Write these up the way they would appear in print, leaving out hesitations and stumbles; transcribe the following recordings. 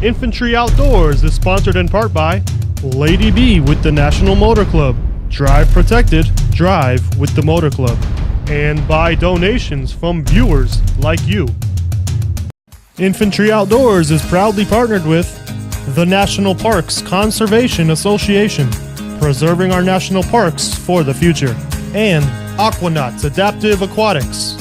Infantry Outdoors is sponsored in part by Lady B with the National Motor Club. Drive protected, drive with the Motor Club. And by donations from viewers like you. Infantry Outdoors is proudly partnered with the National Parks Conservation Association, preserving our national parks for the future, and Aquanauts Adaptive Aquatics.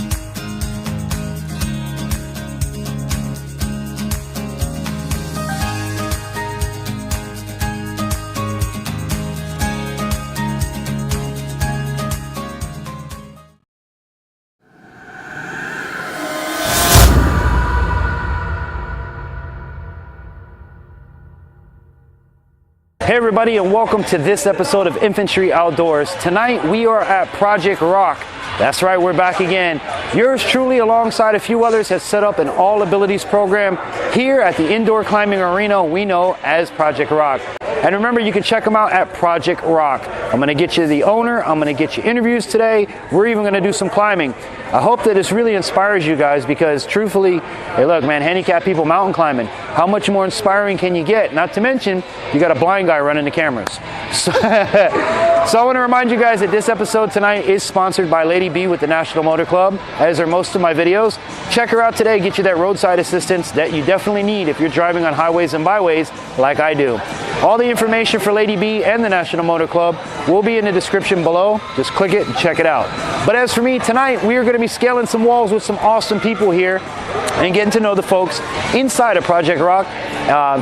Hey everybody, and welcome to this episode of Infantry Outdoors. Tonight we are at Project Rock. That's right, we're back again. Yours truly, alongside a few others, has set up an all abilities program here at the indoor climbing arena we know as Project Rock. And remember, you can check them out at Project Rock. I'm gonna get you the owner, I'm gonna get you interviews today, we're even gonna do some climbing. I hope that this really inspires you guys, because truthfully, hey look man, handicapped people mountain climbing, how much more inspiring can you get? Not to mention, you got a blind guy running the cameras. So I want to remind you guys that this episode tonight is sponsored by Lady B with the National Motor Club, as are most of my videos. Check her out today, get you that roadside assistance that you definitely need if you're driving on highways and byways like I do. All the information for Lady B and the National Motor Club will be in the description below. Just click it and check it out. But as for me, tonight we are going to be scaling some walls with some awesome people here and getting to know the folks inside of Project Rock,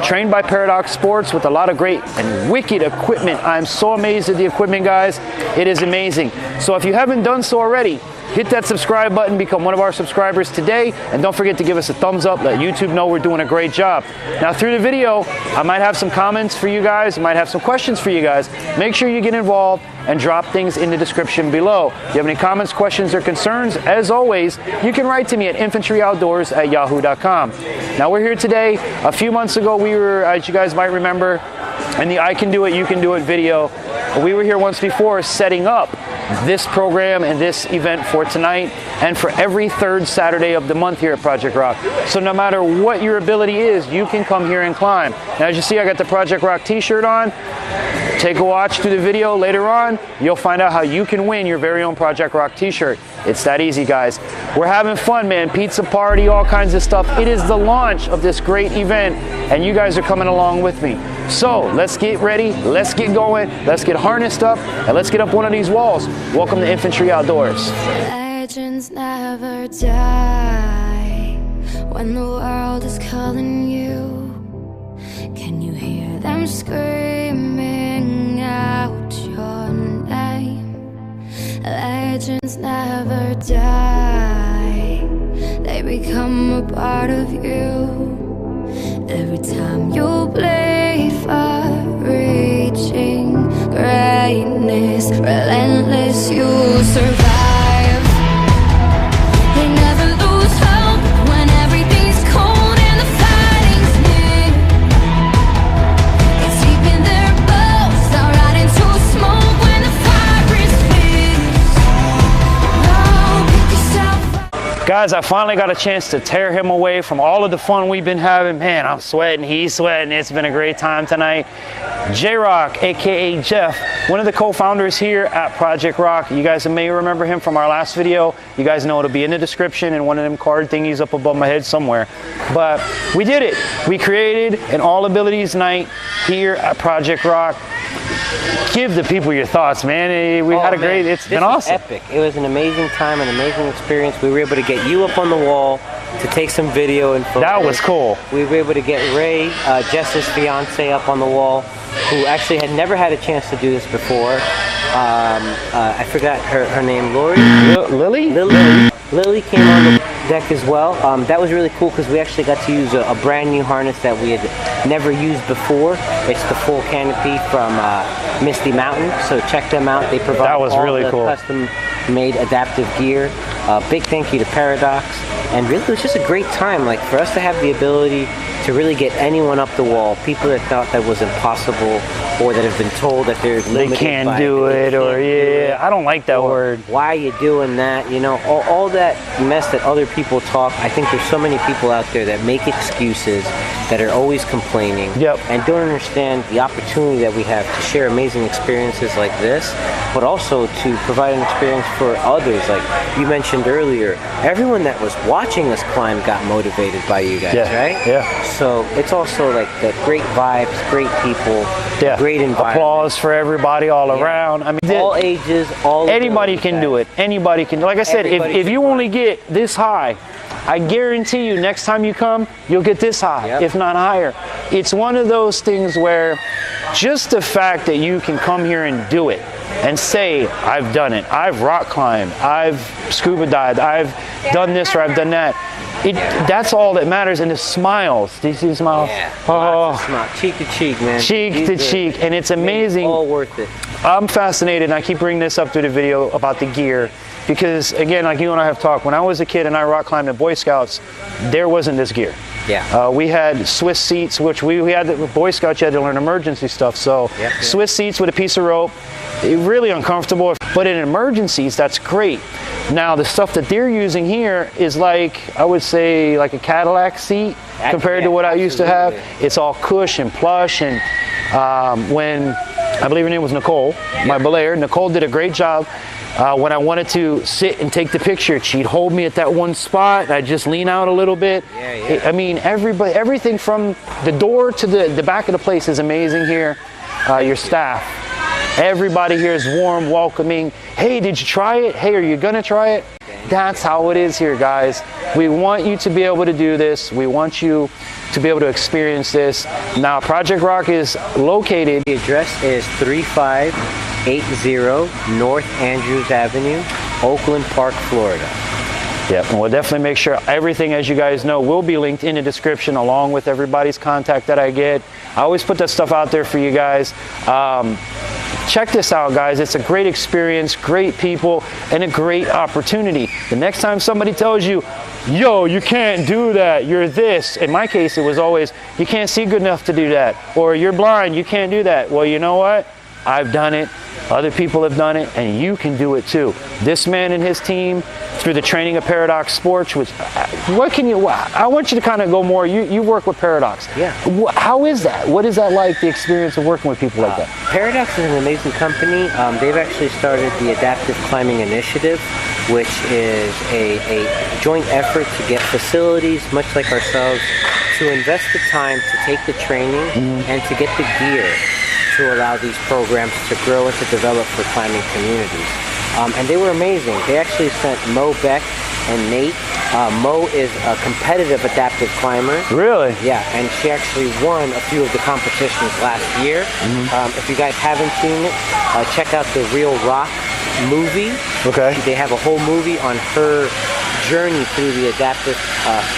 trained by Paradox Sports with a lot of great and wicked equipment. I'm so amazed at the equipment, guys. It is amazing. So if you haven't done so already, hit that subscribe button, become one of our subscribers today, and don't forget to give us a thumbs up, let YouTube know we're doing a great job. Now through the video, I might have some comments for you guys, I might have some questions for you guys. Make sure you get involved and drop things in the description below. If you have any comments, questions, or concerns, as always, you can write to me at infantryoutdoors@yahoo.com. Now we're here today. A few months ago, we were, as you guys might remember, in the I Can Do It, You Can Do It video. We were here once before setting up this program and this event for tonight and for every third Saturday of the month here at Project Rock. So no matter what your ability is, you can come here and climb. Now as you see, I got the Project Rock t-shirt on. Take a watch through the video later on. You'll find out how you can win your very own Project Rock t-shirt. It's that easy, guys. We're having fun, man. Pizza party, all kinds of stuff. It is the launch of this great event, and you guys are coming along with me. So let's get ready, let's get going, let's get harnessed up, and let's get up one of these walls. Welcome to Infantry Outdoors. Legends never die when the world is calling you. Can you hear them screaming out your name? Legends never die, they become a part of you. Every time you bleed for reaching greatness, relentless, you survive. They never lose hope when everything's cold and the fighting's near. It's deep in their bones, they'll rot into smoke when the fire is fierce. Oh, pick yourself up. Guys, I finally got a chance to tear him away from all of the fun we've been having. Man, I'm sweating, he's sweating. It's been a great time tonight. J-Rock, aka Jeff, one of the co-founders here at Project Rock. You guys may remember him from our last video. You guys know it'll be in the description and one of them card thingies up above my head somewhere. But we did it. We created an all abilities night here at Project Rock. Give the people your thoughts, man. We had a great, it's been awesome. Epic. It was an amazing time, an amazing experience. We were able to get you up on the wall to take some video and photos. That was cool. We were able to get Ray, Jess's fiance, up on the wall, who actually had never had a chance to do this before. I forgot her name, Lori? Lily? Lily came on the deck as well. That was really cool because we actually got to use a brand new harness that we had never used before. It's the full canopy from Misty Mountain, so check them out. They provide that was all really the cool. custom made adaptive gear. Big thank you to Paradox. And really, it was just a great time. Like, for us to have the ability to really get anyone up the wall, people that thought that was impossible, or that have been told that they're limited, they can't do it, or yeah, I don't like that word. Why are you doing that? You know, all that mess that other people talk. I think there's so many people out there that make excuses, that are always complaining, and don't understand the opportunity that we have to share amazing experiences like this, but also to provide an experience for others. Like you mentioned earlier, everyone that was watching us climb got motivated by you guys, right? Yeah. So it's also like the great vibes, great people, great environment. Applause for everybody all around. I mean, all ages, anybody can do it. Anybody can. Like I said, if you only get this high, I guarantee you next time you come, you'll get this high, if not higher. It's one of those things where just the fact that you can come here and do it and say, I've done it, I've rock climbed, I've scuba dived, I've done this or I've done that. That's all that matters. And the smiles. Do you see the smiles? Yeah. Oh, cheek to cheek, man. Cheek to cheek. And it's amazing. All worth it. I'm fascinated, and I keep bringing this up through the video about the gear. Because again, like you and I have talked, when I was a kid and I rock climbed in Boy Scouts, there wasn't this gear. Yeah. We had Swiss seats, which we had, with Boy Scouts, you had to learn emergency stuff. So Swiss seats with a piece of rope, really uncomfortable. But in emergencies, that's great. Now, the stuff that they're using here is like, I would say, like a Cadillac seat compared to what I used to have. It's all cush and plush. And when, I believe her name was Nicole, my belayer, Nicole did a great job. When I wanted to sit and take the picture, she'd hold me at that one spot, and I'd just lean out a little bit. I mean, everything from the door to the back of the place is amazing here. Your staff, everybody here is warm, welcoming. Hey, did you try it? Hey, are you gonna try it? That's how it is here, guys. We want you to be able to do this. We want you to be able to experience this. Now, Project Rock is located. The address is 3580 North Andrews Avenue, Oakland Park, Florida. Yep, and we'll definitely make sure everything, as you guys know, will be linked in the description along with everybody's contact that I get. I always put that stuff out there for you guys. Check this out, guys. It's a great experience, great people, and a great opportunity. The next time somebody tells you, yo, you can't do that, you're this. In my case, it was always, you can't see good enough to do that. Or you're blind, you can't do that. Well, you know what? I've done it. Other people have done it, and you can do it too. This man and his team, through the training of Paradox Sports, which, what can you, I want you to kind of go more, you work with Paradox. Yeah. How is that? What is that like, the experience of working with people like that? Paradox is an amazing company. They've actually started the Adaptive Climbing Initiative, which is a joint effort to get facilities, much like ourselves, to invest the time to take the training and to get the gear to allow these programs to grow and to develop for climbing communities. And they were amazing. They actually sent Mo Beck and Nate. Mo is a competitive adaptive climber. Really? Yeah, and she actually won a few of the competitions last year. If you guys haven't seen it, check out the Real Rock movie. Okay. They have a whole movie on her journey through the adaptive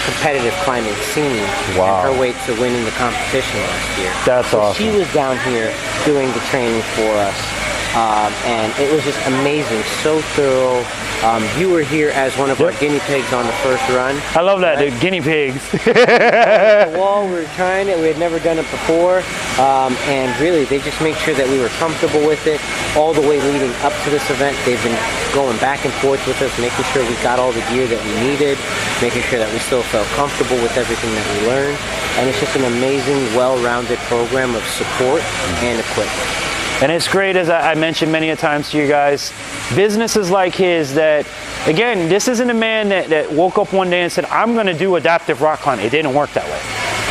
competitive climbing scene and her way to winning the competition last year. That's awesome. She was down here doing the training for us. And it was just amazing, so thorough. You were here as one of our guinea pigs on the first run. I love that, dude, guinea pigs. The wall, we were trying it, we had never done it before, and really they just made sure that we were comfortable with it all the way leading up to this event. They've been going back and forth with us, making sure we got all the gear that we needed, making sure that we still felt comfortable with everything that we learned, and it's just an amazing, well-rounded program of support and equipment. And it's great, as I mentioned many a times to you guys, businesses like his that, again, this isn't a man that woke up one day and said, I'm going to do adaptive rock climbing. It didn't work that way.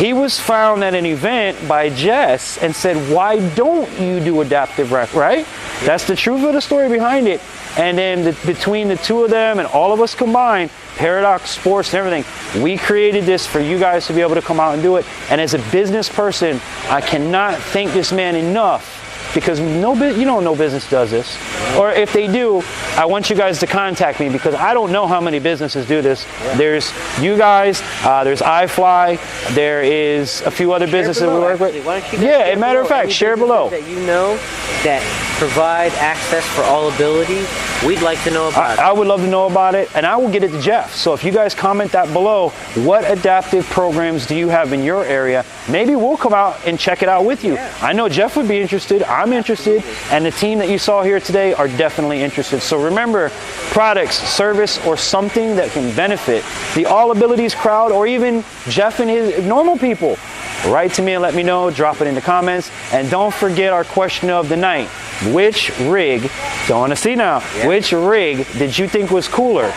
He was found at an event by Jess and said, why don't you do adaptive rock, right? That's the truth of the story behind it. And then between the two of them and all of us combined, Paradox Sports and everything, we created this for you guys to be able to come out and do it. And as a business person, I cannot thank this man enough because no business does this. Or if they do, I want you guys to contact me because I don't know how many businesses do this. There's you guys, there's iFly, there is a few other businesses we work with. Yeah, as a matter of fact, share below. That you know that provide access for all abilities, we'd like to know about it. I would love to know about it, and I will get it to Jeff. So if you guys comment that below, what adaptive programs do you have in your area? Maybe we'll come out and check it out with you. Yeah. I know Jeff would be interested, I'm interested, and the team that you saw here today are definitely interested. So remember, products, service, or something that can benefit the All Abilities crowd, or even Jeff and his normal people. Write to me and let me know, drop it in the comments, and don't forget our question of the night. Which rig, don't want to see now, which rig did you think was cooler?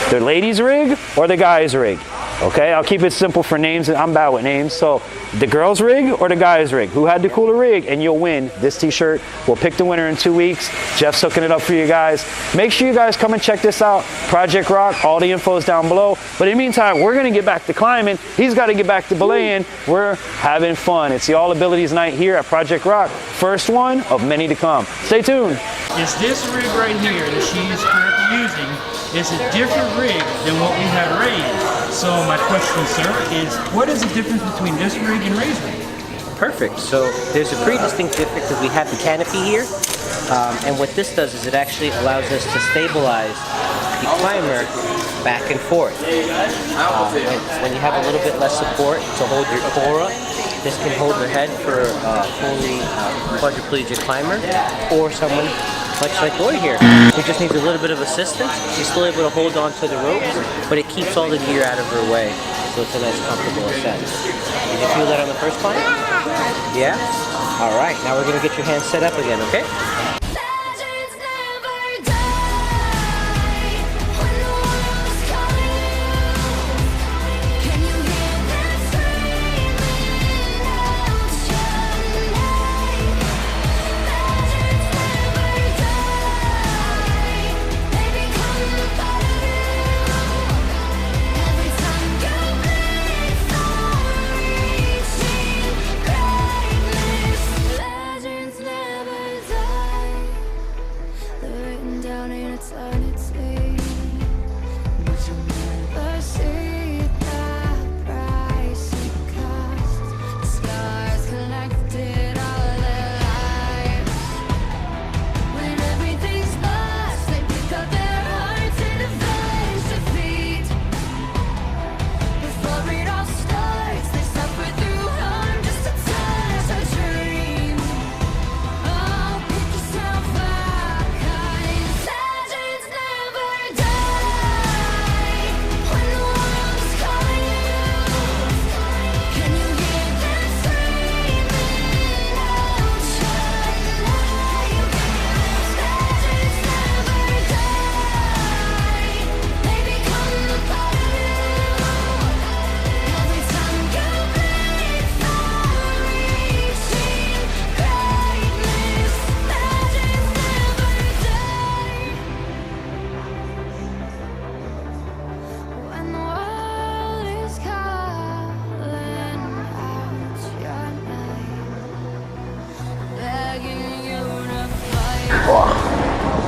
The ladies' rig or the guys' rig? Okay, I'll keep it simple for names, and I'm bad with names. So the girls' rig or the guys' rig? Who had the cooler rig? And you'll win this t-shirt. We'll pick the winner in 2 weeks. Jeff's hooking it up for you guys. Make sure you guys come and check this out. Project Rock, all the info is down below. But in the meantime, we're gonna get back to climbing. He's gotta get back to belaying. We're having fun. It's the All Abilities night here at Project Rock. First one of many to come. Stay tuned. Is this rig right here that she's currently using is a different rig than what we had raised. So my question, sir, is what is the difference between this rig and Ray's rig? Perfect. So there's a pretty distinct difference because we have the canopy here, and what this does is it actually allows us to stabilize the climber back and forth. When you have a little bit less support to hold your core up, this can hold your head for a fully quadriplegic climber, or someone much like Lloyd here, who just needs a little bit of assistance. She's still able to hold on to the ropes, but it keeps all the gear out of her way, so it's a nice comfortable ascent. Did you feel that on the first climb? Yeah? All right, now we're gonna get your hands set up again, okay?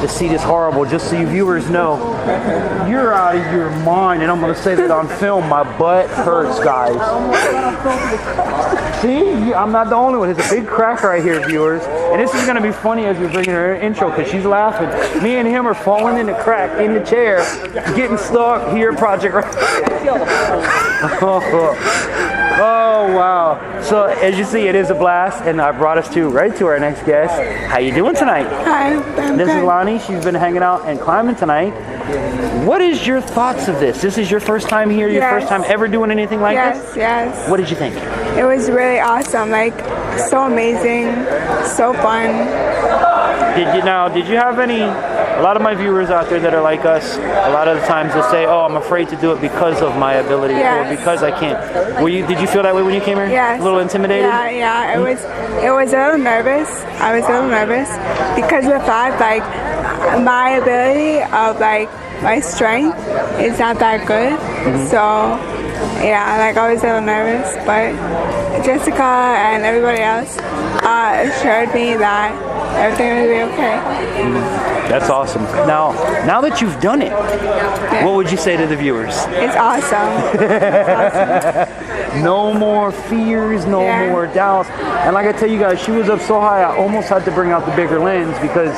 The seat is horrible, just so you viewers know. You're out of your mind, and I'm gonna say that on film. My butt hurts, guys. See, I'm not the only one. There's a big crack right here, viewers. And this is gonna be funny as we bring in her intro, because she's laughing. Me and him are falling in the crack in the chair, getting stuck here at Project Rock. Oh wow! So as you see, it is a blast, and I brought us right to our next guest. How you doing tonight? Hi, I'm This good. is Lonnie. She's been hanging out and climbing tonight. What is your thoughts of this? This is your first time here. Your first time ever doing anything like this? Yes. What did you think? It was really awesome. Like, so amazing, so fun. Did you have any? A lot of my viewers out there that are like us, a lot of the times they'll say, "Oh, I'm afraid to do it because of my ability, or because I can't." Did you feel that way when you came here? Yes. A little intimidated? Yeah. It was a little nervous. I was a little nervous because of the fact, like, my ability of, like, my strength is not that good. So yeah, like I was a little nervous, but Jessica and everybody else assured me that everything would be okay. That's awesome. Now that you've done it, what would you say to the viewers? It's awesome. No more fears, no more doubts. And like I tell you guys, she was up so high, I almost had to bring out the bigger lens because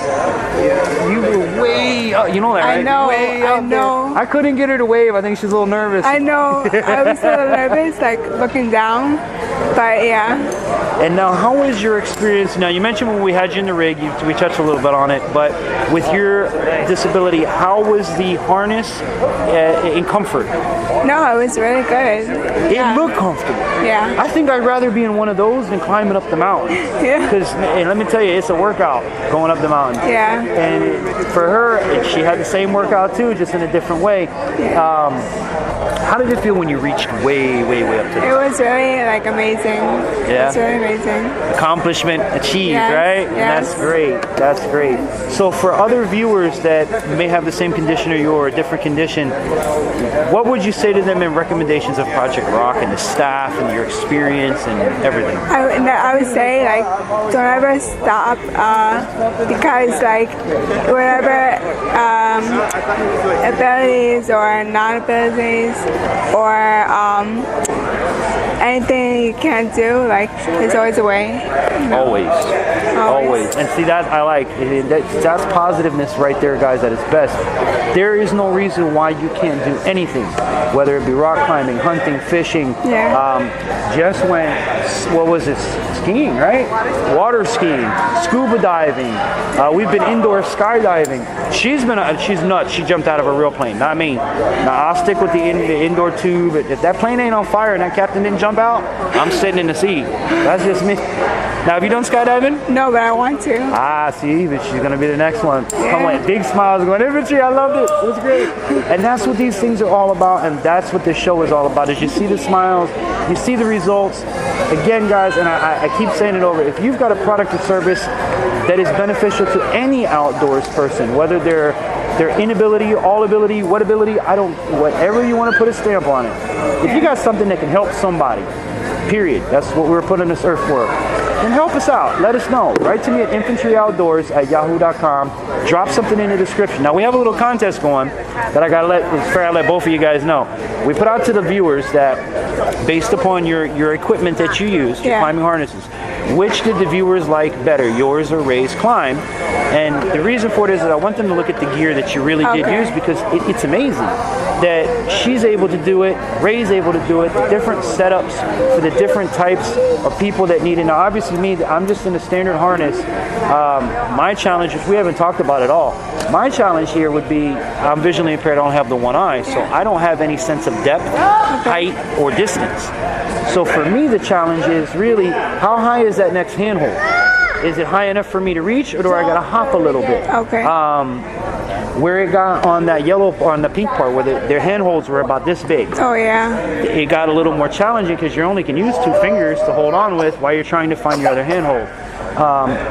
you were way up. You know that, right? I know, way I up know. There. I couldn't get her to wave. I think she's a little nervous. I know. I was a little nervous, like looking down, but yeah. And now, how is your experience? Now, you mentioned when we had you in the rig, we touched a little bit on it, but with your disability, how was the harness in comfort? No, it was really good. It looked comfortable. Yeah. I think I'd rather be in one of those than climbing up the mountain. Yeah. Because, and let me tell you, it's a workout going up the mountain. Yeah. And for her, she had the same workout too, just in a different way. How did it feel when you reached way, way, way up to the It was really like amazing. Yeah. It's really amazing. Accomplishment achieved, Yes, right? And yes. that's great. That's great. So for other viewers that may have the same condition or you or a different condition, what would you say to them in recommendations of Project Rock and the staff and your experience and everything? I would say like don't ever stop because like whatever abilities or non-abilities or anything you can't do, like there's always a way. Always. And see, that I like. That's positiveness right there, guys, at its best. There is no reason why you can't do anything, whether it be rock climbing, hunting, fishing. Jess went, what was it, skiing, right? Water skiing, scuba diving. We've been indoor skydiving. She's nuts. She jumped out of a real plane, not me. Now, I'll stick with the indoor tube. If that plane ain't on fire and that captain didn't jump out, I'm sitting in the seat. That's just me. Now, have you done skydiving? No, but I want to. See, but she's gonna be the next one. Come on, big smiles going, Infantry, I loved it. It was great. And that's what these things are all about, and that's what this show is all about, is you see the smiles, you see the results. Again, guys, and I keep saying it over, if you've got a product or service that is beneficial to any outdoors person, whether they're inability, all ability, what ability, whatever you want to put a stamp on it. If you got something that can help somebody, period, that's what we're putting this earth for. And help us out. Let us know. Write to me at infantryoutdoors@yahoo.com. Drop something in the description. Now, we have a little contest going that I let both of you guys know. We put out to the viewers that based upon your equipment that you use, your climbing harnesses, which did the viewers like better, yours or Ray's climb? And the reason for it is that I want them to look at the gear that you really did use, because it's amazing that she's able to do it, Ray's able to do it, the different setups for the different types of people that need it. Now, obviously me, I'm just in a standard harness. My challenge, which we haven't talked about at all, my challenge here would be, I'm visually impaired, I don't have the one eye, so I don't have any sense of depth, height, or distance. So for me, the challenge is really, how high is that next handhold? Is it high enough for me to reach, or do I gotta hop a little bit? Where it got on that yellow, on the pink part, where their handholds were about this big. It got a little more challenging because you only can use 2 fingers to hold on with while you're trying to find your other handhold.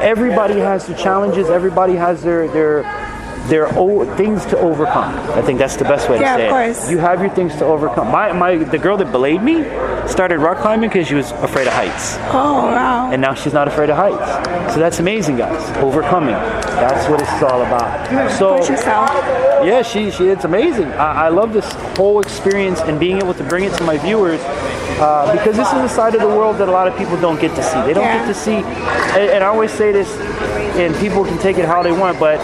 Everybody has their challenges. Everybody has their things to overcome. I think that's the best way to say of course. it. You have your things to overcome. The girl that belayed me started rock climbing because she was afraid of heights. Oh, wow. And now she's not afraid of heights. So that's amazing, guys. Overcoming. That's what it's all about. So, push yourself. Yeah, it's amazing. I love this whole experience and being able to bring it to my viewers, because this is a side of the world that a lot of people don't get to see. They don't get to see, and I always say this, and people can take it how they want, but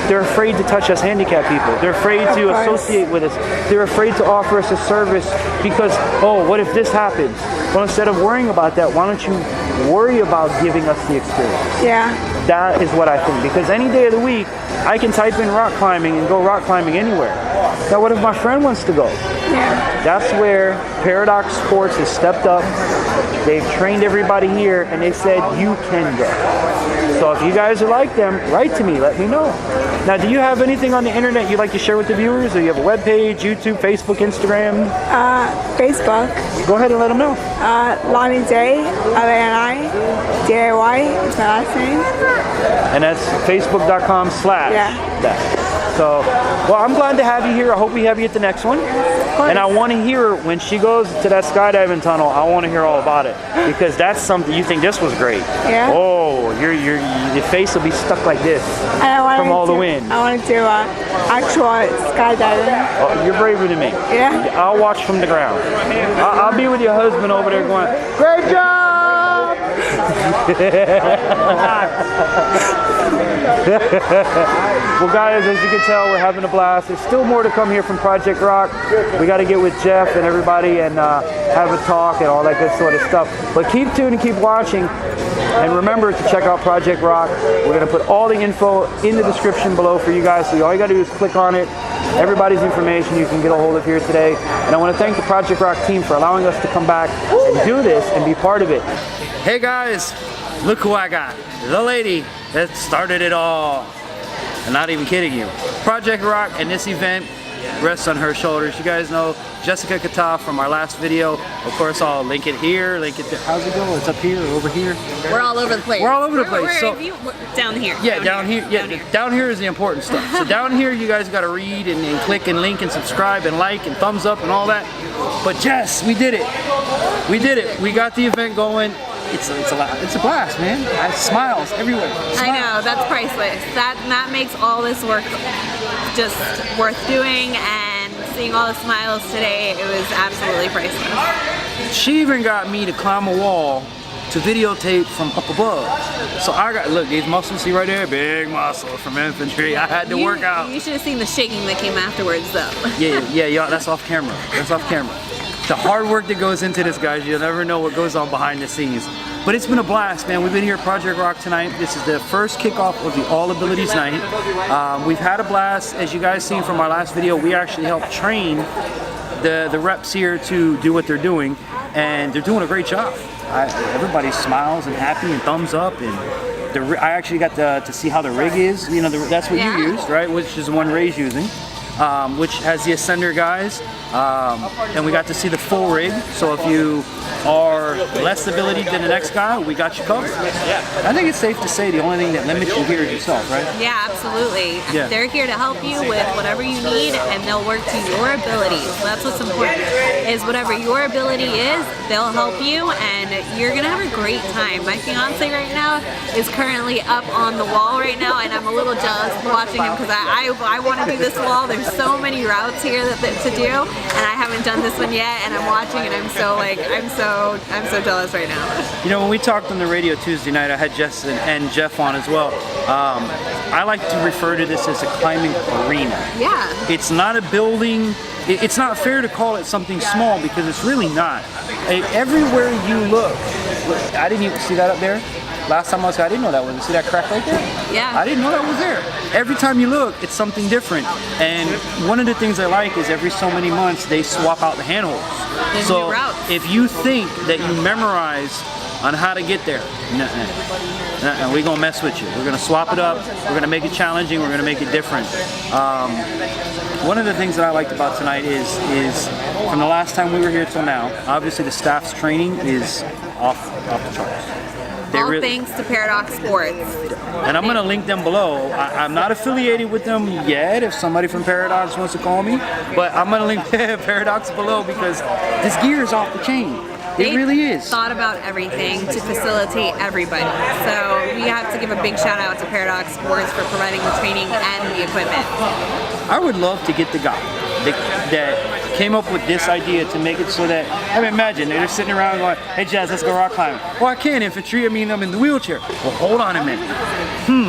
they're afraid to touch us handicapped people. They're afraid to associate with us. They're afraid to offer us a service because, oh, what if this happens? Well, instead of worrying about that, why don't you worry about giving us the experience? That is what I think. Because any day of the week, I can type in rock climbing and go rock climbing anywhere. Now, what if my friend wants to go? That's where Paradox Sports has stepped up. They've trained everybody here, and they said, you can go. So if you guys are like them, write to me, let me know. Now, do you have anything on the internet you'd like to share with the viewers? Or you have a web page, YouTube, Facebook, Instagram? Facebook. Go ahead and let them know. Lonnie J, LANI, DAY is my last name. And that's facebook.com/that. So, well, I'm glad to have you here. I hope we have you at the next one. And I want to hear when she goes to that skydiving tunnel. I want to hear all about it because that's something. You think this was great? Yeah. Oh, your face will be stuck like this from all the wind. I want to do actual skydiving. Oh, you're braver than me. Yeah. I'll watch from the ground. I'll be with your husband over there going, great job! Well, guys, as you can tell, we're having a blast. There's still more to come here from Project Rock. We got to get with Jeff and everybody and have a talk and all that good sort of stuff. But keep tuned and keep watching. And remember to check out Project Rock. We're going to put all the info in the description below for you guys. So all you got to do is click on it. Everybody's information you can get a hold of here today. And I want to thank the Project Rock team for allowing us to come back and do this and be part of it. Hey guys, look who I got. The lady that started it all. I'm not even kidding you. Project Rock and this event rests on her shoulders. You guys know Jessica Kata from our last video. Of course, I'll link it here, link it there. How's it go? It's up here or over here? We're all over the place. We're all over the place. So down here. Yeah, down here. Yeah, down here is the important stuff. So down here, you guys got to read and click and link and subscribe and like and thumbs up and all that. But Jess, we did it. We did it. We got the event going. It's a blast, man. Smiles everywhere. Smiles. I know, that's priceless. That makes all this work just worth doing, and seeing all the smiles today, it was absolutely priceless. She even got me to climb a wall to videotape from up above. So I got, look, these muscles, see right there? Big muscles from Infantry. I had to work out. You should have seen the shaking that came afterwards, though. Yeah, that's off camera. That's off camera. The hard work that goes into this, guys, you'll never know what goes on behind the scenes. But it's been a blast, man. We've been here at Project Rock tonight. This is the first kickoff of the All Abilities Night. We've had a blast. As you guys seen from our last video, we actually helped train the reps here to do what they're doing, and they're doing a great job. Everybody smiles and happy and thumbs up, and I actually got to see how the rig is. You know, that's what you used, right? Which is the one Ray's using. Which has the Ascender guys, and we got to see the full rig. So if you are less ability than the next guy, we got you covered. I think it's safe to say the only thing that limits you here is yourself, right? Yeah, absolutely. Yeah. They're here to help you with whatever you need, and they'll work to your abilities. That's what's important, is whatever your ability is, they'll help you, and you're gonna have a great time. My fiance right now is currently up on the wall right now, and I'm a little jealous watching him because I want to do this wall. There's so many routes here to do, and I haven't done this one yet, and I'm watching, and I'm so jealous right now. You know, when we talked on the radio Tuesday night, I had Jess and Jeff on as well. I like to refer to this as a climbing arena. Yeah. It's not a building. It's not fair to call it something small because it's really not. Everywhere you look, I didn't even see that up there. Last time I was here, I didn't know that was. See that crack right there? Yeah. I didn't know that was there. Every time you look, it's something different. And one of the things I like is every so many months they swap out the handholds. So if you think that you memorized on how to get there, we're gonna mess with you. We're gonna swap it up. We're gonna make it challenging. We're gonna make it different. One of the things that I liked about tonight is from the last time we were here till now, obviously the staff's training is off the charts. All thanks to Paradox Sports. And I'm going to link them below. I'm not affiliated with them yet if somebody from Paradox wants to call me, but I'm going to link Paradox below because this gear is off the chain. It really is. Thought about everything to facilitate everybody. So we have to give a big shout out to Paradox Sports for providing the training and the equipment. I would love to get the guy that came up with this idea to make it so that, I mean, imagine they're sitting around going, hey Jazz, let's go rock climbing. Well, I can't, Infantry, I mean, I'm in the wheelchair. Well, hold on a minute.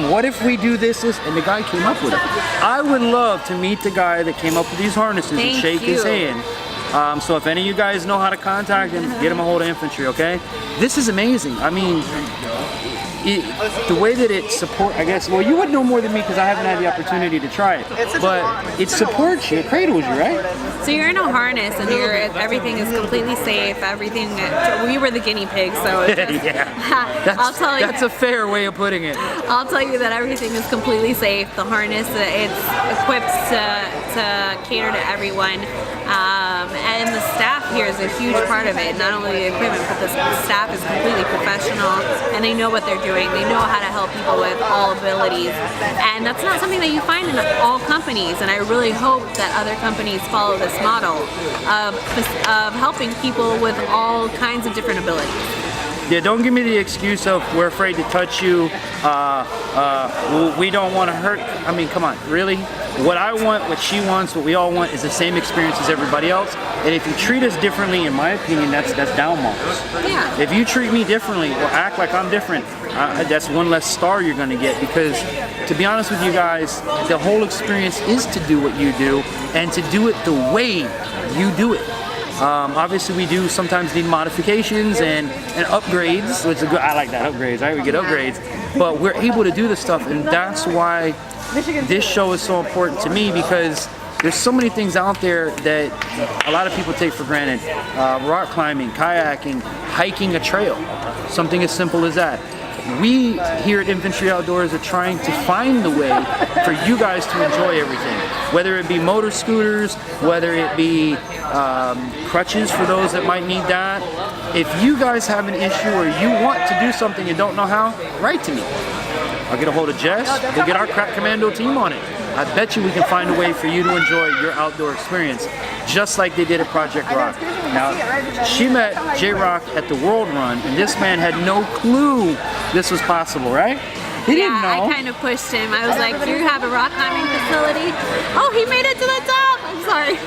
What if we do this, and the guy came up with it. I would love to meet the guy that came up with these harnesses and shake his hand. So if any of you guys know how to contact him, get him a hold of Infantry, okay? This is amazing. I mean, the way that it supports, I guess, well, you would know more than me because I haven't had the opportunity to try it, but it supports you, it cradles you, right? So you're in a harness and everything is completely safe, we were the guinea pigs, so it's just, I'll tell you. That's a fair way of putting it. I'll tell you that everything is completely safe. The harness, it's equipped to cater to everyone. And the staff here is a huge part of it. Not only the equipment, but the staff is completely professional, and they know what they're doing. They know how to help people with all abilities, and that's not something that you find in all companies. And I really hope that other companies follow this model of helping people with all kinds of different abilities. Yeah, don't give me the excuse of we're afraid to touch you, we don't want to hurt. I mean, come on, really? What I want, what she wants, what we all want is the same experience as everybody else. And if you treat us differently, in my opinion, that's down marks. Yeah. If you treat me differently or act like I'm different, that's one less star you're going to get, because to be honest with you guys, the whole experience is to do what you do and to do it the way you do it. Obviously we do sometimes need modifications and upgrades, which is good. I like that, upgrades, right? We get upgrades, but we're able to do this stuff, and that's why this show is so important to me, because there's so many things out there that a lot of people take for granted. Rock climbing, kayaking, hiking a trail, something as simple as that. We here at Infantry Outdoors are trying to find the way for you guys to enjoy everything, whether it be motor scooters, whether it be crutches for those that might need that. If you guys have an issue or you want to do something and don't know how, write to me. I'll get a hold of Jess, we'll get our Crack Commando team on it. I bet you we can find a way for you to enjoy your outdoor experience, just like they did at Project Rock. Now, she met J-Rock at the World Run, and this man had no clue this was possible, right? He didn't know. I kind of pushed him. I was like, do you have a rock climbing facility? Oh, he made it to the top! I'm sorry.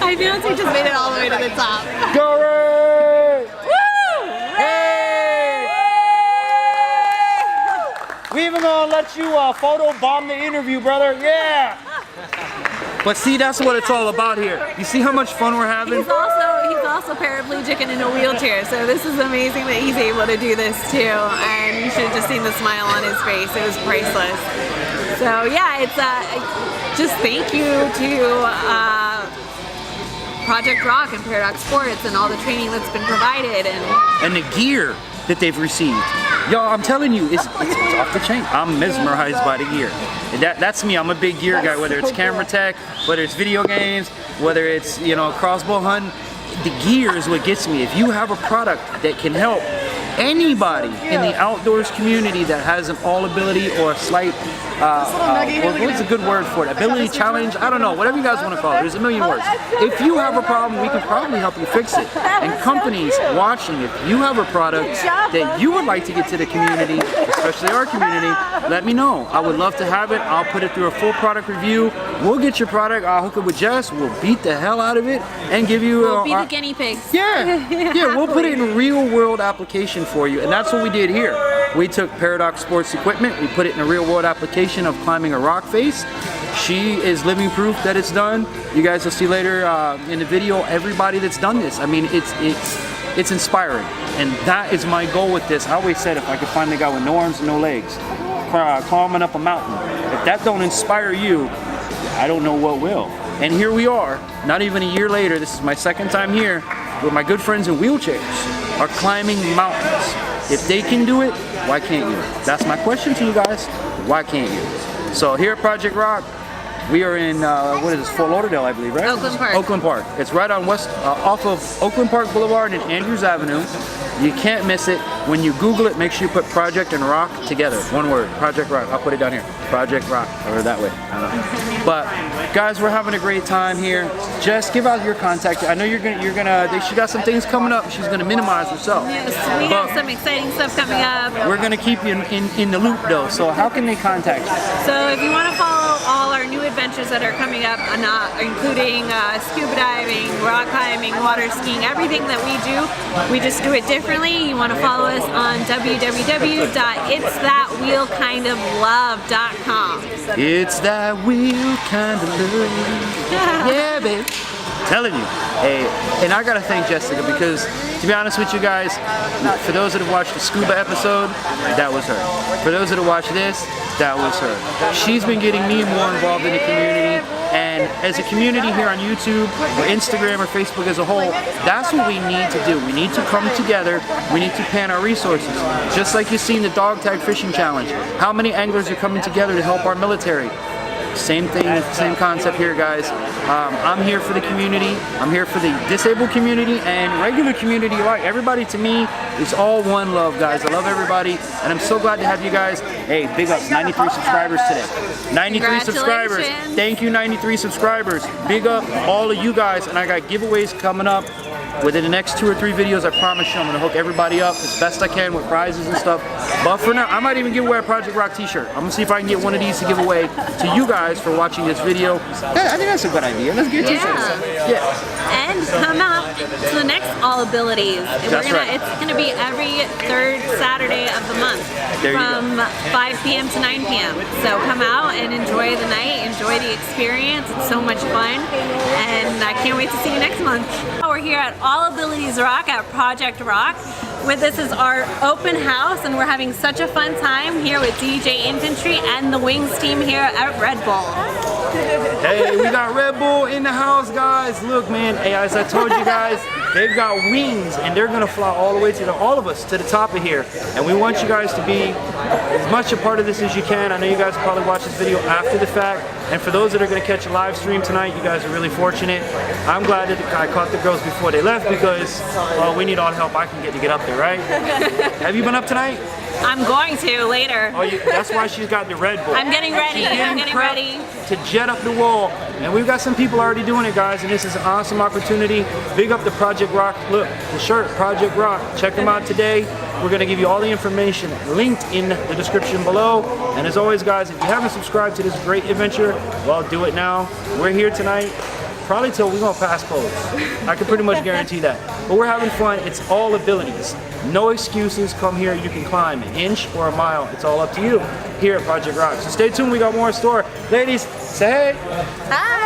I feel like he just made it all the way to the top. Go Ray! Woo! Hey! We even gonna let you photo bomb the interview, brother. Yeah! But see, that's what it's all about here. You see how much fun we're having? He's also paraplegic and in a wheelchair, so this is amazing that he's able to do this too. And you should have just seen the smile on his face. It was priceless. So yeah, it's just thank you to Project Rock and Paradox Sports and all the training that's been provided and the gear that they've received. Y'all, I'm telling you, it's off the chain. I'm mesmerized by the gear. And that's me. I'm a big gear guy, whether it's camera tech, whether it's video games, whether it's, you know, crossbow hunting. The gear is what gets me. If you have a product that can help anybody in the outdoors community that has an all ability or a slight, what's a good word for it? Ability challenge? I don't know, whatever you guys want to call it. There's a million words. If you have a problem, we can probably help you fix it. And companies watching, if you have a product that you would like to get to the community, especially our community, let me know. I would love to have it. I'll put it through a full product review. We'll get your product. I'll hook it with Jess. We'll beat the hell out of it and give you we'll be the guinea pigs. Yeah, we'll put it in real world application for you, and that's what we did here. We took Paradox Sports equipment, we put it in a real world application of climbing a rock face. She is living proof that it's done. You guys will see later in the video everybody that's done this. I mean, it's inspiring, and that is my goal with this. I always said if I could find the guy with no arms and no legs climbing up a mountain, if that don't inspire you, I don't know what will. And here we are, not even a year later. This is my second time here, where my good friends in wheelchairs are climbing mountains. If they can do it, why can't you? That's my question to you guys. Why can't you? So here at Project Rock, we are in, what is this, Fort Lauderdale, I believe, right? Oakland Park. Oakland Park. It's right on off of Oakland Park Boulevard and Andrews Avenue. You can't miss it. When you Google it, make sure you put Project and Rock together. One word, Project Rock. I'll put it down here. Project Rock, or that way. I don't know. But guys, we're having a great time here. Jess, give out your contact. I know she got some things coming up. She's gonna minimize herself. Yes, we have some exciting stuff coming up. We're gonna keep you in the loop though. So how can they contact you? So if you want to follow all our new adventures that are coming up, including scuba diving, rock climbing, water skiing, everything that we do, we just do it differently. You want to follow us on www.itsthatwheelkindoflove.com. It's that wheel kind of love. Yeah, babe. Telling you. Hey, and I gotta thank Jessica, because to be honest with you guys, for those that have watched the scuba episode, that was her. For those that have watched this, that was her. She's been getting me more involved in the community, and as a community here on YouTube or Instagram or Facebook as a whole, that's what we need to do. We need to come together. We need to pan our resources. Just like you've seen the dog tag fishing challenge. How many anglers are coming together to help our military? Same thing, same concept here, guys. I'm here for the community. I'm here for the disabled community and regular community alike. Everybody to me is all one love, guys. I love everybody, and I'm so glad to have you guys. Hey, big ups, 93 subscribers today. 93 subscribers. Thank you, 93 subscribers. Big up all of you guys, and I got giveaways coming up. Within the next 2 or 3 videos, I promise you, I'm gonna hook everybody up as best I can with prizes and stuff. But for now, I might even give away a Project Rock t-shirt. I'm gonna see if I can get one of these to give away to you guys for watching this video. I think that's a good idea. Let's get t-shirts. Yeah. And come out to the next All Abilities. It's gonna be every 3rd Saturday of the month from 5 p.m. to 9 p.m. So come out and enjoy the night, enjoy the experience. It's so much fun, and I can't wait to see you next month. We're here at All Abilities Rock at Project Rock. This is our open house, and we're having such a fun time here with DJ Infantry and the Wings team here at Red Bull. Hey, we got Red Bull in the house, guys. Look, man, hey, as I told you guys, they've got wings, and they're gonna fly all the way to all of us to the top of here. And we want you guys to be as much a part of this as you can. I know you guys probably watch this video after the fact, and for those that are gonna catch a live stream tonight, you guys are really fortunate. I'm glad that I caught the girls before they left, because we need all the help I can get to get up there, right? Have you been up tonight? I'm going to later. Oh, that's why she's got the Red Bull. I'm getting ready. I'm getting ready to jet up the wall, and we've got some people already doing it, guys, and this is an awesome opportunity. Big up the Project Rock. Look, the shirt, Project Rock. Check them out today. We're gonna give you all the information linked in the description below. And as always, guys, if you haven't subscribed to this great adventure, well, do it now. We're here tonight, probably till we're gonna pass codes. I can pretty much guarantee that. But we're having fun. It's all abilities. No excuses. Come here. You can climb an inch or a mile. It's all up to you here at Project Rock. So stay tuned. We got more in store. Ladies, say hey. Hi.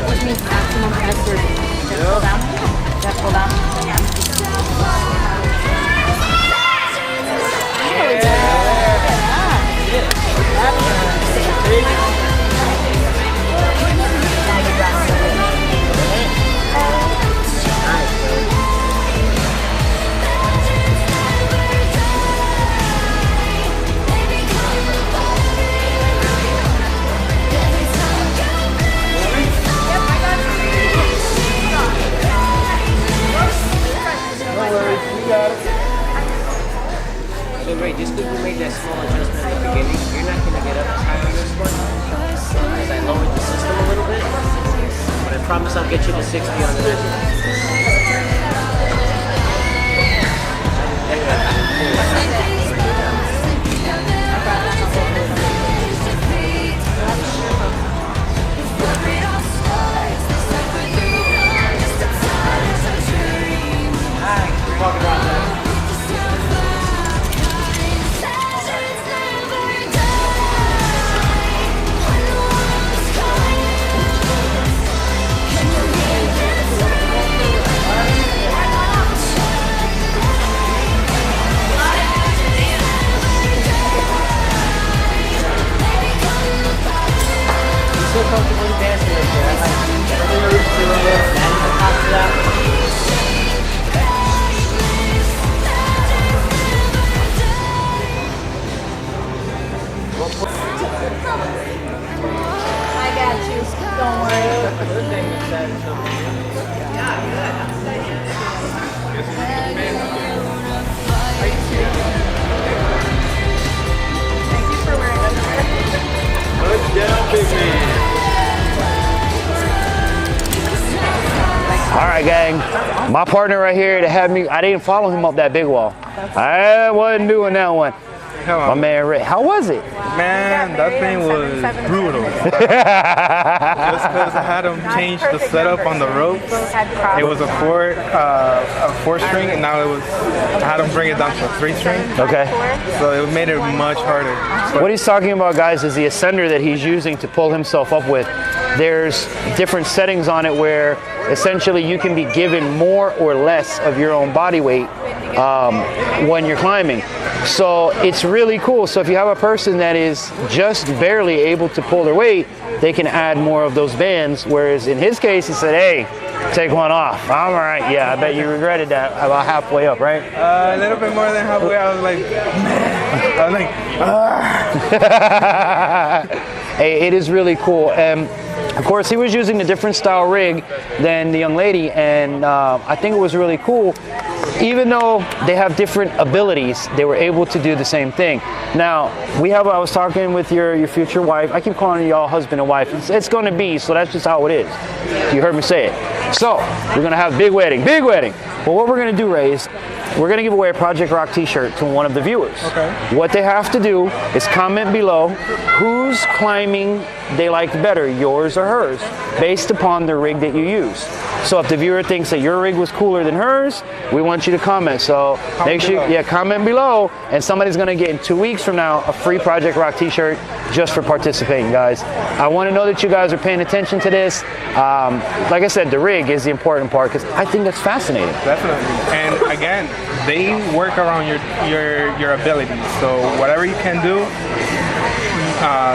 Which means maximum pressure. Just pull down. Just pull down. So Ray, just because we made that small adjustment at the beginning, you're not going to get up as high on this one, as I lowered the system a little bit, but I promise I'll get you to 60 on the next one. Comfortable dancing right there. I got you. Don't worry. Thank you for wearing that. Good job, big man. All right, gang. My partner right here that had me, I didn't follow him up that big wall. I wasn't doing that one. My man Rick, how was it? Man, that thing was brutal. Just because I had them change the setup on the ropes. It was a four string, and now I had them bring it down to a 3-string. Okay. So it made it much harder. But what he's talking about, guys, is the ascender that he's using to pull himself up with. There's different settings on it where essentially you can be given more or less of your own body weight when you're climbing. So it's really cool. So if you have a person that is just barely able to pull their weight, they can add more of those bands. Whereas in his case, he said, hey, take one off. I'm all right. Yeah, I bet you regretted that about halfway up, right? A little bit more than halfway. I was like, man. I was like, Hey, it is really cool. Of course, he was using a different style rig than the young lady, and I think it was really cool. Even though they have different abilities, they were able to do the same thing. Now, I was talking with your future wife. I keep calling y'all husband and wife. It's going to be, so that's just how it is. You heard me say it. So, we're going to have big wedding, big wedding. Well, what we're going to do, Ray, is we're going to give away a Project Rock t-shirt to one of the viewers. Okay. What they have to do is comment below whose climbing they liked better, yours or hers, based upon the rig that you used. So if the viewer thinks that your rig was cooler than hers, we want you to comment. So make sure, comment below, and somebody's going to get in 2 weeks from now a free Project Rock t-shirt just for participating, guys. I want to know that you guys are paying attention to this. Like I said, the rig is the important part because I think that's fascinating. Definitely. And again, they work around your abilities. So whatever you can do,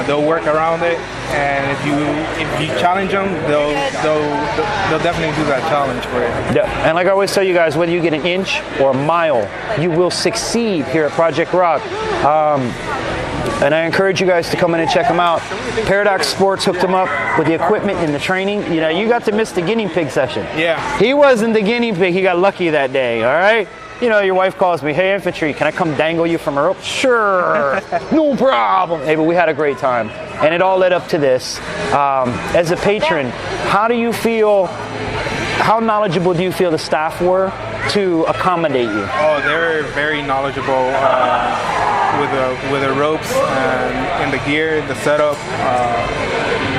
they'll work around it. And if you challenge them, they'll definitely do that challenge for it. Yeah, and like I always tell you guys, whether you get an inch or a mile, you will succeed here at Project Rock. And I encourage you guys to come in and check them out. Paradox Sports hooked them up with the equipment and the training. You know, you got to miss the guinea pig session. Yeah. He wasn't the guinea pig. He got lucky that day, all right? You know, your wife calls me, hey, Infantry, can I come dangle you from a rope? Sure, no problem. Hey, but we had a great time. And it all led up to this. As a patron, how do you feel, how knowledgeable do you feel the staff were to accommodate you? Oh, they're very knowledgeable with the ropes and the gear, the setup.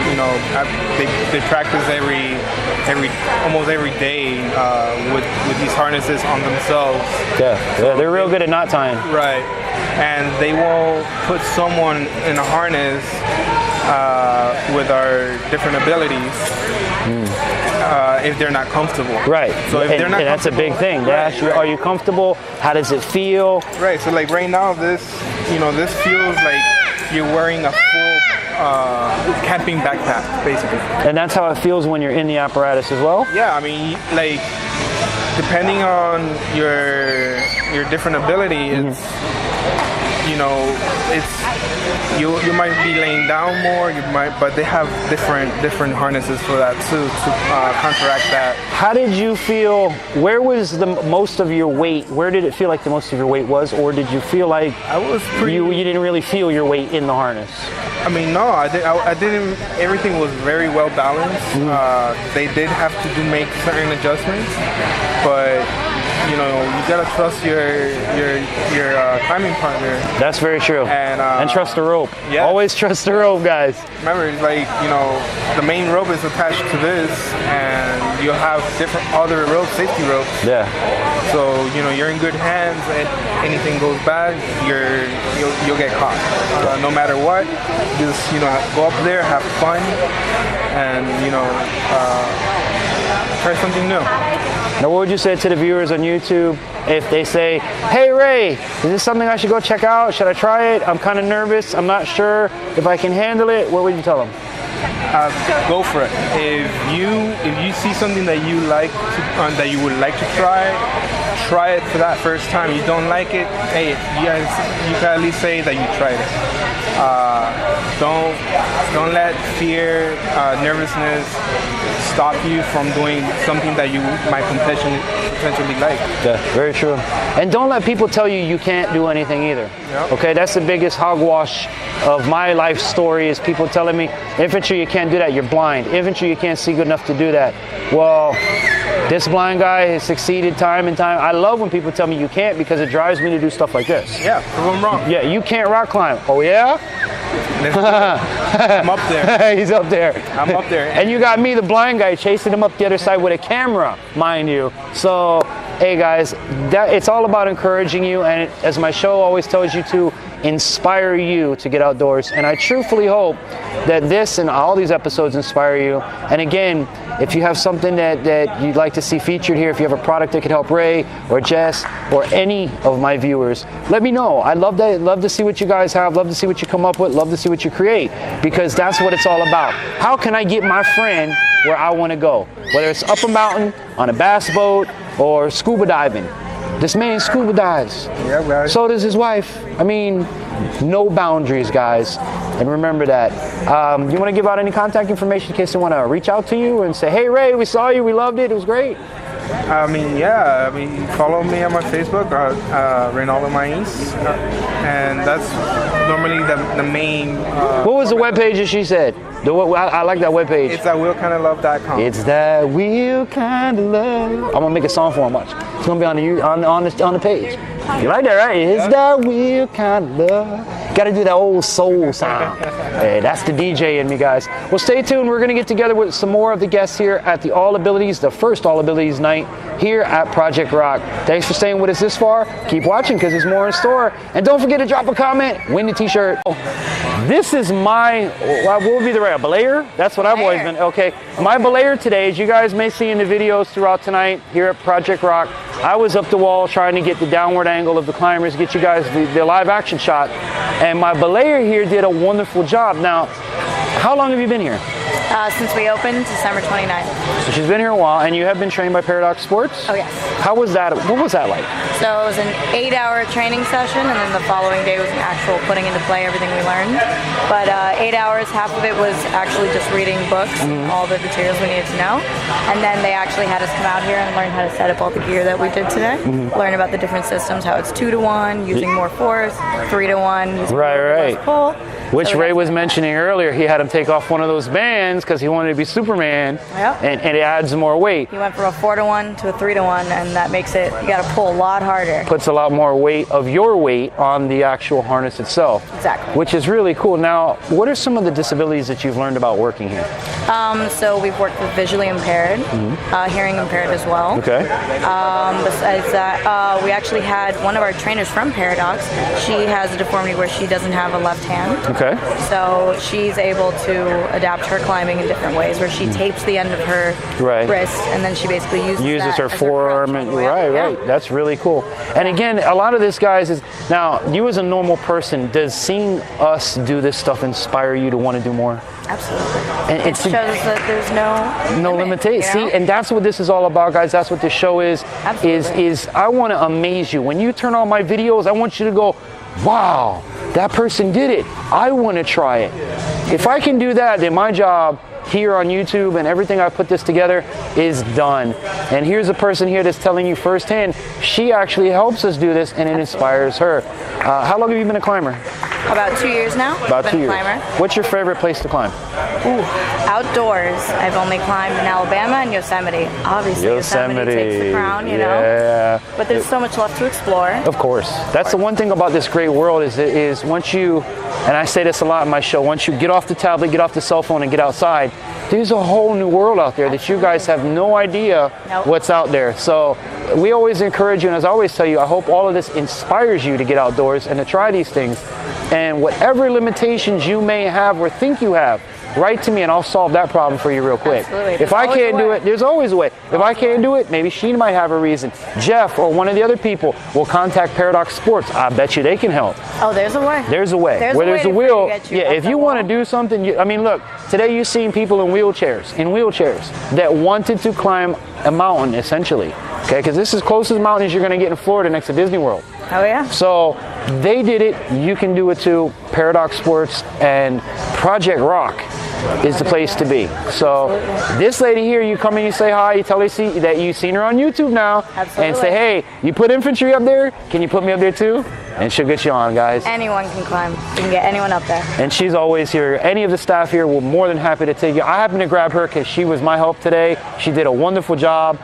You know, they practice almost every day with these harnesses on themselves. Yeah, they're real good at knot tying. Right, and they won't put someone in a harness with our different abilities if they're not comfortable. Right. So if they're not, that's a big thing. They ask you, are you comfortable? How does it feel? Right. So like right now, this feels like you're wearing a full camping backpack, basically. And that's how it feels when you're in the apparatus as well? Yeah, I mean, like, depending on your different ability, it's, you know, it's, you might be laying down more, but they have different harnesses for that too, to counteract that. How did you feel, where was the most of your weight? Where did it feel like the most of your weight was? Or did you feel like you didn't really feel your weight in the harness? I mean, no, I didn't, everything was very well balanced. They did have to make certain adjustments, but you know, you gotta trust your climbing partner. That's very true. And trust the rope. Yeah. Always trust the rope, guys. Remember, like, you know, the main rope is attached to this, and you'll have different other ropes, safety ropes. Yeah. So you know, you're in good hands, and anything goes bad, you'll get caught. No matter what, just, you know, go up there, have fun, and you know, try something new. Now, what would you say to the viewers on YouTube if they say, hey Ray, is this something I should go check out? Should I try it? I'm kind of nervous. I'm not sure if I can handle it. What would you tell them? Go for it. If you see something that you like that you would like to try it for that first time. You don't like it, hey, you can at least say that you tried it. Don't let fear, nervousness stop you from doing something that you might potentially like. Yeah, very true. And don't let people tell you you can't do anything either. Yep. Okay, that's the biggest hogwash of my life story, is people telling me, Infantry, you can't do that, you're blind. Infantry, you can't see good enough to do that. Well, this blind guy has succeeded time and time. I love when people tell me you can't, because it drives me to do stuff like this. Yeah, prove them wrong. Yeah, you can't rock climb. Oh yeah? I'm up there. He's up there. I'm up there. And you got me, the blind guy, chasing him up the other side with a camera, mind you. So, hey guys, it's all about encouraging you, and as my show always tells you to, inspire you to get outdoors. And I truthfully hope that this and all these episodes inspire you. And again, if you have something that you'd like to see featured here, if you have a product that could help Ray or Jess or any of my viewers, let me know. I'd love to see what you guys have, love to see what you come up with, love to see what you create, because that's what it's all about. How can I get my friend where I want to go? Whether it's up a mountain, on a bass boat, or scuba diving. This man scuba dives. Yeah, guys. So does his wife. I mean, no boundaries, guys. And remember that. You want to give out any contact information in case they want to reach out to you and say, hey, Ray, we saw you, we loved it, it was great? I mean, yeah. I mean, follow me on my Facebook, Reynaldo Mais, and that's normally the main. What was the webpage that she said? I like that webpage. It's that willkindoflove.com. It's that will kind of love. I'm gonna make a song for him. Watch. It's gonna be on the page. You like that, right? It's that will kind of love. Got to do that old soul sound. Hey, that's the DJ in me, guys. Well, stay tuned. We're gonna get together with some more of the guests here at the All Abilities, the first All Abilities night here at Project Rock. Thanks for staying with us this far. Keep watching because there's more in store. And don't forget to drop a comment. Win the t-shirt. This is my, what would be the right, a belayer? That's what I've always been, okay. My belayer today, as you guys may see in the videos throughout tonight here at Project Rock, I was up the wall trying to get the downward angle of the climbers, get you guys the live action shot. And my belayer here did a wonderful job. Now, how long have you been here? Since we opened, December 29th. So she's been here a while, and you have been trained by Paradox Sports? Oh, yes. How was that? What was that like? So it was an 8-hour training session, and then the following day was an actual putting into play everything we learned. But 8 hours, half of it was actually just reading books, all the materials we needed to know. And then they actually had us come out here and learn how to set up all the gear that we did today. Learn about the different systems, how it's 2-to-1, using more force, 3-to-1, using less pull. Which so Ray was mentioning earlier, he had him take off one of those bands because he wanted to be Superman, and it adds more weight. He went from a 4-to-1 to a 3-to-1, and that makes it, you got to pull a lot harder. Puts a lot more weight of your weight on the actual harness itself. Exactly. Which is really cool. Now, what are some of the disabilities that you've learned about working here? So we've worked with visually impaired, hearing impaired as well. Okay. Besides that, we actually had one of our trainers from Paradox. She has a deformity where she doesn't have a left hand. Okay. So she's able to adapt her climbing in different ways, where she tapes the end of her wrist, and then she basically uses her forearm. Right. That's really cool. And again, a lot of this, guys, is now you as a normal person. Does seeing us do this stuff inspire you to want to do more? Absolutely. And it shows that there's no limitation. You know? See, and that's what this is all about, guys. That's what this show is. Absolutely. Is I want to amaze you. When you turn on my videos, I want you to go, wow, that person did it. I want to try it. If I can do that, then my job here on YouTube and everything I put this together is done. And here's a person here that's telling you firsthand, she actually helps us do this and it inspires her. How long have you been a climber? About 2 years now. About 2 years. Climber. What's your favorite place to climb? Ooh, outdoors. I've only climbed in Alabama and Yosemite. Obviously, Yosemite takes the crown, you know. But there's so much left to explore. Of course. That's the one thing about this great world is once you, and I say this a lot in my show, once you get off the tablet, get off the cell phone and get outside, there's a whole new world out there that you guys have no idea what's out there. So we always encourage you, and as I always tell you, I hope all of this inspires you to get outdoors and to try these things. And whatever limitations you may have or think you have, write to me and I'll solve that problem for you real quick. Absolutely. If I can't do it, there's always a way. If I can't do it, maybe she might have a reason. Jeff or one of the other people will contact Paradox Sports. I bet you they can help. Oh, there's a way. There's a way. Where there's a will, if you want to do something, I mean, look, today you've seen people in wheelchairs that wanted to climb a mountain, essentially. Okay, because this is the closest mountain as you're going to get in Florida next to Disney World. Oh, yeah. So they did it. You can do it too. Paradox Sports and Project Rock is the place to be. So this lady here, you come in, you say hi, you tell her that you've seen her on YouTube now. Absolutely. And say, hey, you put Infantry up there, can you put me up there too? And she'll get you on, guys. Anyone can climb. You can get anyone up there. And she's always here. Any of the staff here will more than happy to take you. I happened to grab her because she was my help today. She did a wonderful job.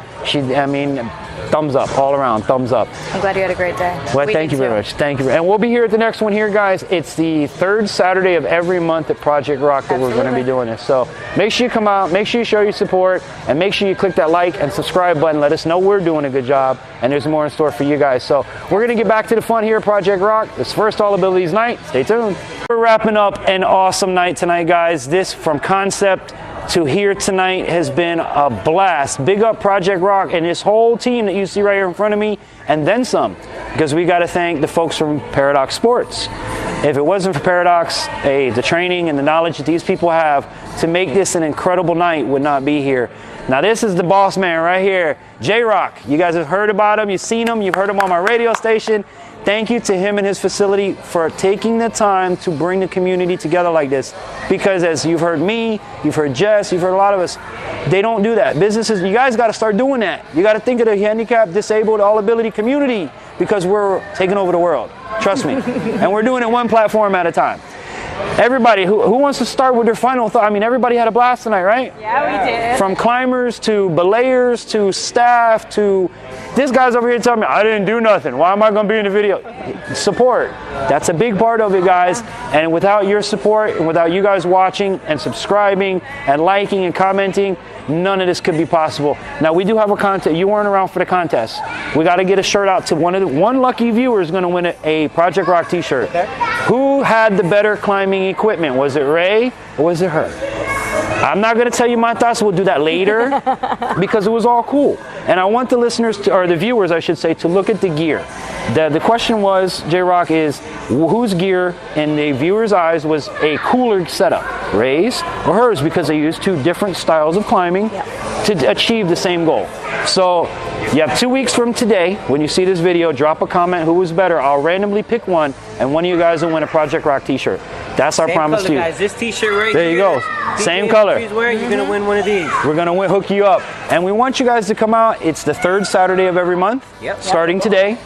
thumbs up all around, thumbs up. I'm glad you had a great day. Well, thank you very much. Thank you. And we'll be here at the next one here, guys. It's the third Saturday of every month at Project Rock that we're going to be doing this. So make sure you come out, make sure you show your support, and make sure you click that like and subscribe button. Let us know we're doing a good job, and there's more in store for you guys. So we're going to get back to the fun here at Project Rock. It's first All Abilities night. Stay tuned. We're wrapping up an awesome night tonight, guys. This from concept to here tonight has been a blast. Big up Project Rock and this whole team that you see right here in front of me, and then some, because we got to thank the folks from Paradox Sports. If it wasn't for Paradox, the training and the knowledge that these people have to make this an incredible night would not be here. Now this is the boss man right here, J-Rock. You guys have heard about him, you've seen him, you've heard him on my radio station. Thank you to him and his facility for taking the time to bring the community together like this. Because as you've heard me, you've heard Jess, you've heard a lot of us, they don't do that. Businesses, you guys got to start doing that. You got to think of the handicapped, disabled, all ability community, because we're taking over the world. Trust me. And we're doing it one platform at a time. Everybody, who wants to start with their final thought? I mean, everybody had a blast tonight, right? Yeah, we did. From climbers to belayers to staff to this guy's over here telling me I didn't do nothing. Why am I going to be in the video? Support. That's a big part of it, guys. And without your support and without you guys watching and subscribing and liking and commenting, none of this could be possible. Now, we do have a contest. You weren't around for the contest. We got to get a shirt out to one lucky viewer is going to win a Project Rock t-shirt. Okay. Who had the better climbing equipment? Was it Ray or was it her? I'm not going to tell you my thoughts. We'll do that later because it was all cool. And I want the listeners, or the viewers, I should say, to look at the gear. The question was, J-Rock, is whose gear in the viewer's eyes was a cooler setup, Ray's or hers, because they use two different styles of climbing to achieve the same goal. So you have 2 weeks from today, when you see this video, drop a comment who was better. I'll randomly pick one, and one of you guys will win a Project Rock t-shirt. That's our promise to you. Guys, this t-shirt right there here. There you go. Same color. You're going to win one of these. We're going to hook you up. And we want you guys to come out. It's the third Saturday of every month, starting today.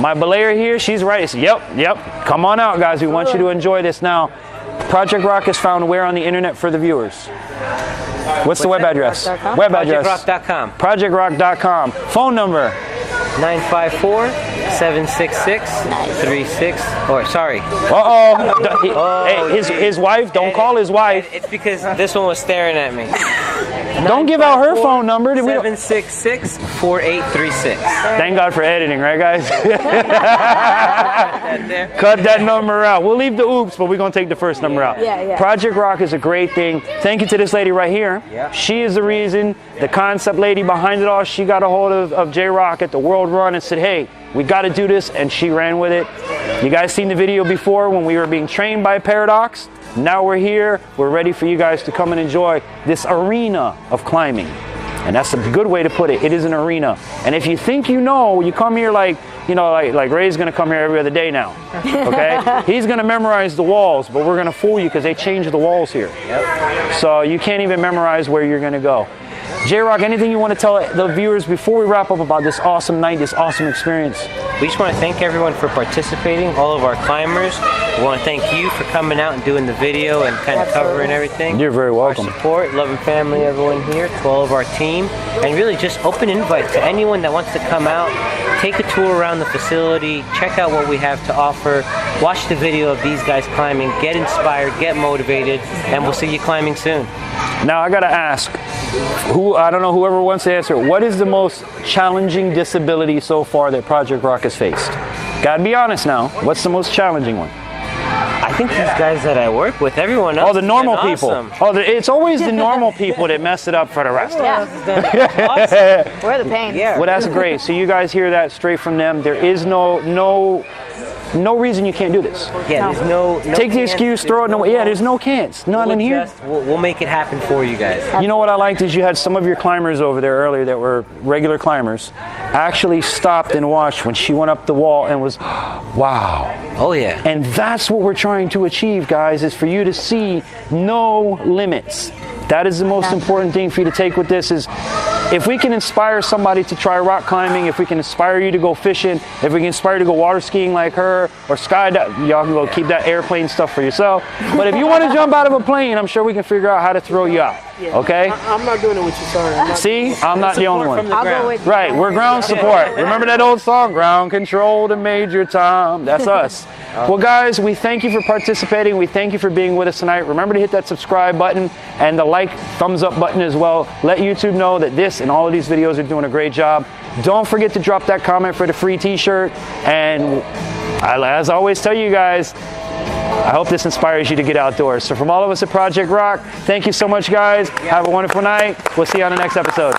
My belayer here, she's right. It's, yep. Come on out, guys. We want you to enjoy this. Now, Project Rock is found where on the internet for the viewers? What's the web address? Web address. ProjectRock.com. ProjectRock.com. Phone number. 954-766-36. Or sorry. Hey, his wife. Don't call his wife. It's because this one was staring at me. Don't give out her phone number. 766-4836. Thank God for editing, right, guys? Cut that number out. We'll leave the oops, but we're going to take the first number out. Yeah. Project Rock is a great thing. Thank you to this lady right here. She is the reason, the concept lady behind it all. She got a hold of J-Rock at the World Run and said, hey, we got to do this, and she ran with it. You guys seen the video before when we were being trained by Paradox. Now we're here. We're ready for you guys to come and enjoy this arena of climbing. And that's a good way to put it. It is an arena. And if you think you know, you come here like Ray's going to come here every other day now. Okay? He's going to memorize the walls, but we're going to fool you because they changed the walls here. So you can't even memorize where you're going to go. J-Rock, anything you want to tell the viewers before we wrap up about this awesome night, this awesome experience? We just want to thank everyone for participating, all of our climbers. We want to thank you for coming out and doing the video and kind of covering everything. You're very welcome. Our support, love and family, everyone here, to all of our team, and really just open invite to anyone that wants to come out, take a tour around the facility, check out what we have to offer, watch the video of these guys climbing, get inspired, get motivated, and we'll see you climbing soon. Now I gotta ask, I don't know, whoever wants to answer, what is the most challenging disability so far that Project Rock has faced? Gotta be honest now, what's the most challenging one? I think these guys that I work with, everyone else. Oh, the normal people. Awesome. It's always the normal people that mess it up for the rest. Awesome. We're the pain. Well, that's great. So you guys hear that straight from them. There is no reason you can't do this. Yeah, there's no take the excuse, throw it in the way. Yeah, there's no can'ts. None in here. We'll make it happen for you guys. You know what I liked is you had some of your climbers over there earlier that were regular climbers actually stopped and watched when she went up the wall and was, wow. Oh yeah. And that's what we're trying to achieve, guys, is for you to see no limits. That is the most important thing for you to take with this is if we can inspire somebody to try rock climbing, if we can inspire you to go fishing, if we can inspire you to go water skiing like her or skydiving, y'all can go keep that airplane stuff for yourself. But if you want to jump out of a plane, I'm sure we can figure out how to throw you out. Okay? I'm not doing it with you, sorry. See, I'm not the only one. I'll go with you. Right, we're ground support. Remember that old song, Ground Control to Major Tom? That's us. Well, guys, we thank you for participating. We thank you for being with us tonight. Remember to hit that subscribe button and the like, thumbs up button as well. Let YouTube know that this and all of these videos are doing a great job. Don't forget to drop that comment for the free t-shirt. And as I always tell you guys, I hope this inspires you to get outdoors. So from all of us at Project Rock, thank you so much, guys. Have a wonderful night. We'll see you on the next episode.